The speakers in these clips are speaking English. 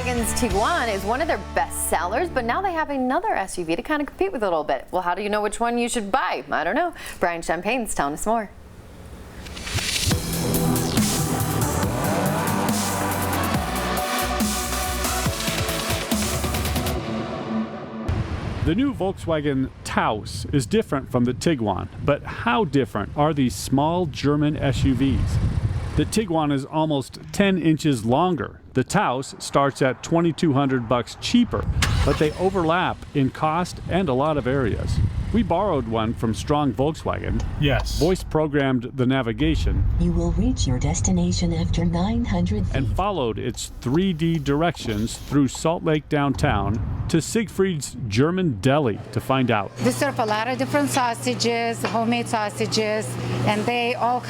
Volkswagen's Tiguan is one of their best sellers, but now they have another SUV to kind of compete with a little bit. Well, how do you know which one you should buy? I don't know. Brian Champagne's telling us more. The new Volkswagen Taos is different from the Tiguan, but how different are these small German SUVs? The Tiguan is almost 10 inches longer. The Taos starts at $2,200 cheaper, but they overlap in cost and a lot of areas. We borrowed one from Strong Volkswagen. Yes. Voice programmed the navigation. You will reach your destination after 900 feet. And followed its 3D directions through Salt Lake downtown to Siegfried's German Deli to find out. They serve a lot of different sausages, homemade sausages, and they all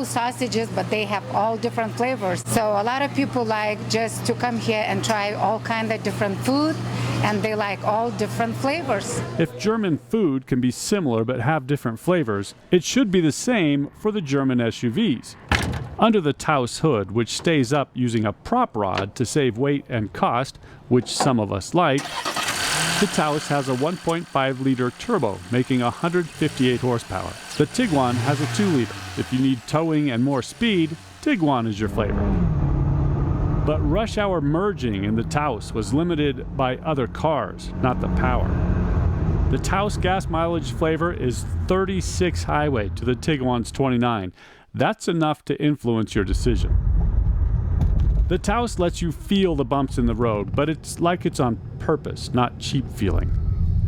sausages, but they have all different flavors. So a lot of people like just to come here and try all kind of different food, and they like all different flavors. If German food can be similar but have different flavors, it should be the same for the German SUVs. Under the Taos hood, which stays up using a prop rod to save weight and cost, which some of us like, the Taos has a 1.5-liter turbo, making 158 horsepower. The Tiguan has a 2-liter. If you need towing and more speed, Tiguan is your flavor. But rush hour merging in the Taos was limited by other cars, not the power. The Taos gas mileage flavor is 36 highway to the Tiguan's 29. That's enough to influence your decision. The Taos lets you feel the bumps in the road, but it's like it's on purpose, not cheap feeling.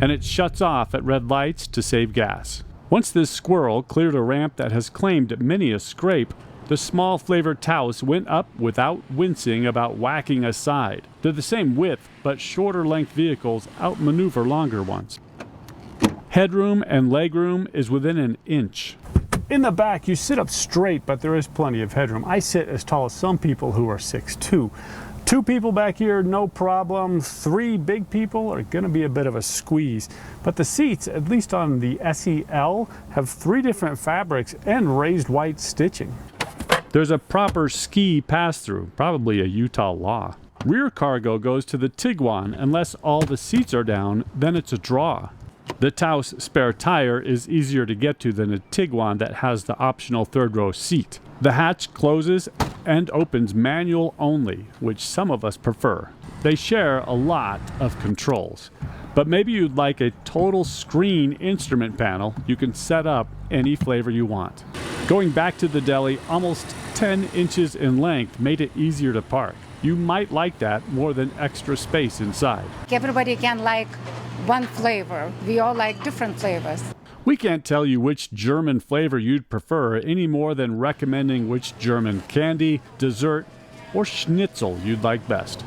And it shuts off at red lights to save gas. Once this squirrel cleared a ramp that has claimed many a scrape, the small flavored Taos went up without wincing about whacking aside. They're the same width, but shorter length vehicles outmaneuver longer ones. Headroom and legroom is within an inch. In the back, you sit up straight, but there is plenty of headroom. I sit as tall as some people who are 6'2". 2 people back here, no problem. 3 big people are going to be a bit of a squeeze. But the seats, at least on the SEL, have 3 different fabrics and raised white stitching. There's a proper ski pass-through, probably a Utah law. Rear cargo goes to the Tiguan. Unless all the seats are down, then it's a draw. The Taos spare tire is easier to get to than a Tiguan that has the optional 3rd-row seat. The hatch closes and opens manual only, which some of us prefer. They share a lot of controls. But maybe you'd like a total screen instrument panel you can set up any flavor you want. Going back to the deli, almost 10 inches in length made it easier to park. You might like that more than extra space inside. Everybody can like one flavor. We all like different flavors. We can't tell you which German flavor you'd prefer any more than recommending which German candy, dessert, or schnitzel you'd like best.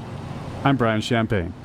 I'm Brian Champagne.